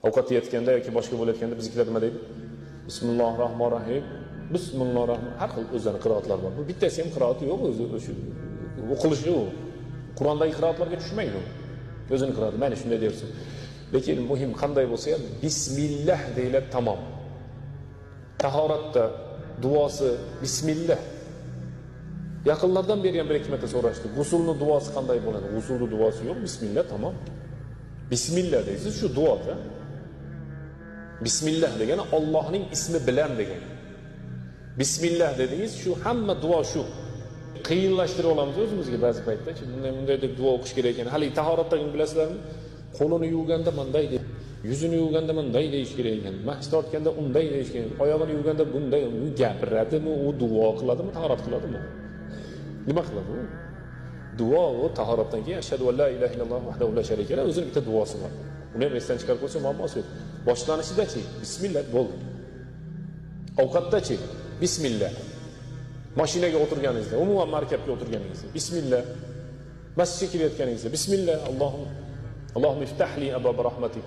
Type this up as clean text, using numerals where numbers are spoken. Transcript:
Ovqat yeyotganda yoki boshqa bo'layotganda biziklar nima deydi? Bismillahirrohmanirrohim. Bismillahirrohmanirrohim. Har xil o'zlarining qiroatlari bor. Bu bittasi ham qiroati yo'q, o'zi shu o'qilishi yo'q. Qur'ondagi qiroatlarga tushmaydi. O'zini qiroati. Mana shunday dersin. Lekin muhim qanday bo'lsa ham bismillah deyiladi, tamom. Tahoratda duosi bismillah. Yaqinlardan beri ham bir ikki marta so'rashdi. G'usulning duosi qanday bo'ladi? G'usulning duosi yo'q, bismillah tamom. Bismillah deysiz, shu duoda. Bismillah degani Allohning ismi bilan degan. Bismillah dedingiz, shu hamma duo shu. Qiyinlashtirib olamiz o'zimizga ba'zi paytda. Bunday deb duo o'qish kerak ekan. Hali tahoratdagini bilasizlarmi? Qo'lini yuvganda bunday deb, yuzini yuvganda bunday deyish kerak ekan. Mahs tortganda unday deyish kerak. Oyog'ini yuvganda bunday, gapiradimi, u duo qiladimi, tahorat qiladimi? Nima qiladi u? Duo u tahoratdan keyin ashhadu an la ilaha illalloh vahdahu la sharika lahu o'zining bitta duosi bor. Uni ham esdan chiqarib qo'ysa muammosi yo'q. Boshlanishida-chi bismillah bo'ldi. Ovqatda-chi bismillah. Mashinaga o'tirganingizda, umuman markabga o'tirganingizda bismillah. Masjidga kirayotganingizda bismillah. Allohum iftah li abwab rahmatik.